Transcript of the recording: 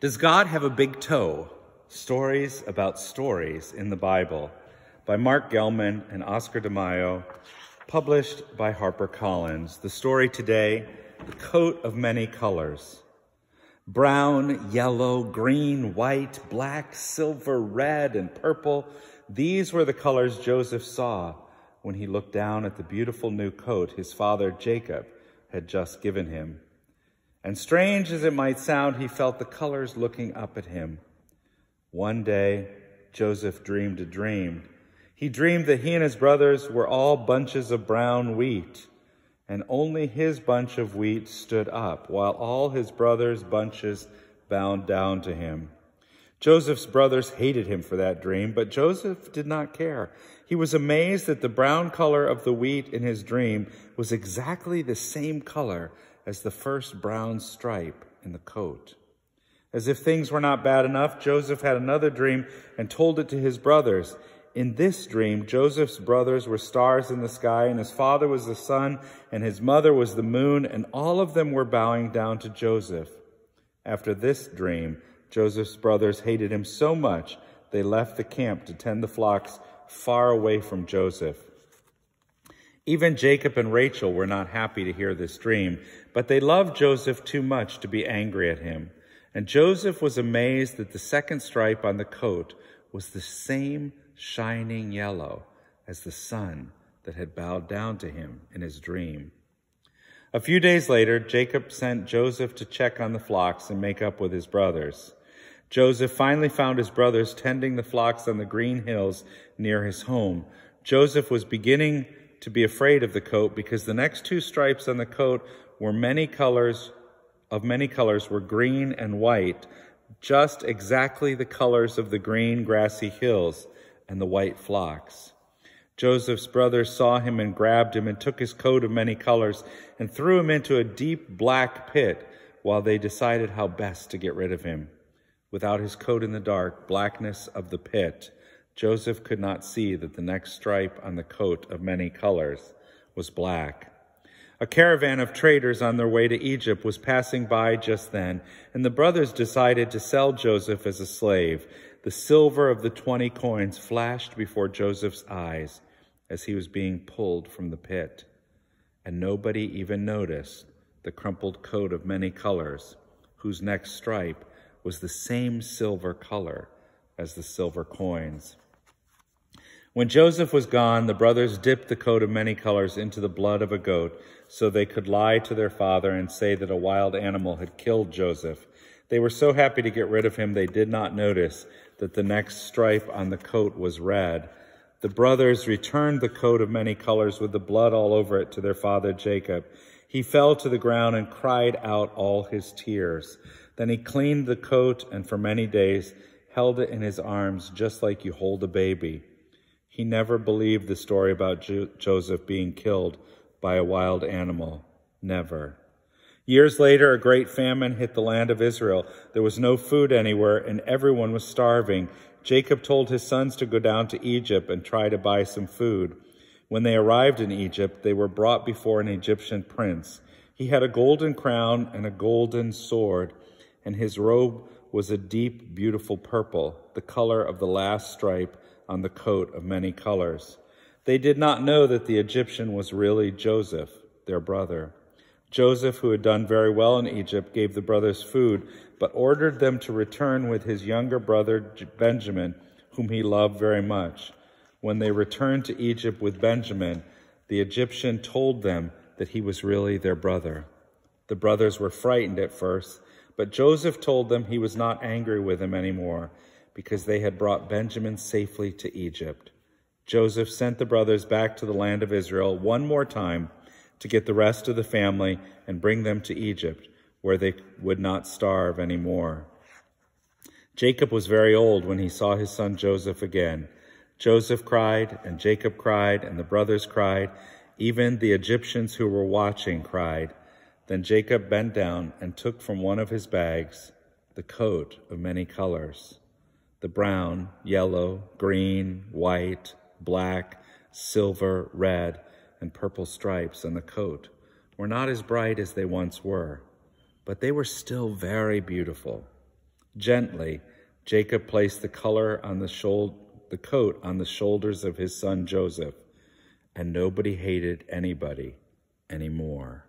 Does God have a big toe? Stories about stories in the Bible by Mark Gelman and Oscar de Mayo, published by HarperCollins. The story today, The Coat of Many Colors. Brown, yellow, green, white, black, silver, red, and purple. These were the colors Joseph saw when he looked down at the beautiful new coat his father Jacob had just given him. And strange as it might sound, he felt the colors looking up at him. One day, Joseph dreamed a dream. He dreamed that he and his brothers were all bunches of brown wheat, and only his bunch of wheat stood up, while all his brothers' bunches bowed down to him. Joseph's brothers hated him for that dream, but Joseph did not care. He was amazed that the brown color of the wheat in his dream was exactly the same color as the first brown stripe in the coat. As if things were not bad enough, Joseph had another dream and told it to his brothers. In this dream, Joseph's brothers were stars in the sky, and his father was the sun, and his mother was the moon, and all of them were bowing down to Joseph. After this dream, Joseph's brothers hated him so much, they left the camp to tend the flocks far away from Joseph. Even Jacob and Rachel were not happy to hear this dream, but they loved Joseph too much to be angry at him. And Joseph was amazed that the second stripe on the coat was the same shining yellow as the sun that had bowed down to him in his dream. A few days later, Jacob sent Joseph to check on the flocks and make up with his brothers. Joseph finally found his brothers tending the flocks on the green hills near his home. Joseph was beginning to be afraid of the coat because the next two stripes on the coat were many colors were green and white, just exactly the colors of the green grassy hills and the white flocks. Joseph's brothers saw him and grabbed him and took his coat of many colors and threw him into a deep black pit while they decided how best to get rid of him. Without his coat in the dark blackness of the pit, Joseph could not see that the next stripe on the coat of many colors was black. A caravan of traders on their way to Egypt was passing by just then, and the brothers decided to sell Joseph as a slave. The silver of the 20 coins flashed before Joseph's eyes as he was being pulled from the pit, and nobody even noticed the crumpled coat of many colors, whose next stripe was the same silver color as the silver coins. When Joseph was gone, the brothers dipped the coat of many colors into the blood of a goat so they could lie to their father and say that a wild animal had killed Joseph. They were so happy to get rid of him, they did not notice that the next stripe on the coat was red. The brothers returned the coat of many colors with the blood all over it to their father Jacob. He fell to the ground and cried out all his tears. Then he cleaned the coat and for many days held it in his arms just like you hold a baby. He never believed the story about Joseph being killed by a wild animal. Never. Years later, a great famine hit the land of Israel. There was no food anywhere, and everyone was starving. Jacob told his sons to go down to Egypt and try to buy some food. When they arrived in Egypt, they were brought before an Egyptian prince. He had a golden crown and a golden sword, and his robe was a deep, beautiful purple, the color of the last stripe on the coat of many colors. They did not know that the Egyptian was really Joseph, their brother. Joseph, who had done very well in Egypt, gave the brothers food, but ordered them to return with his younger brother Benjamin, whom he loved very much. When they returned to Egypt with Benjamin, the Egyptian told them that he was really their brother. The brothers were frightened at first, but Joseph told them he was not angry with them anymore, because they had brought Benjamin safely to Egypt. Joseph sent the brothers back to the land of Israel one more time to get the rest of the family and bring them to Egypt, where they would not starve anymore. Jacob was very old when he saw his son Joseph again. Joseph cried, and Jacob cried, and the brothers cried. Even the Egyptians who were watching cried. Then Jacob bent down and took from one of his bags the coat of many colors. The brown, yellow, green, white, black, silver, red, and purple stripes on the coat were not as bright as they once were, but they were still very beautiful. Gently, Jacob placed the coat on the shoulders of his son Joseph, and nobody hated anybody anymore.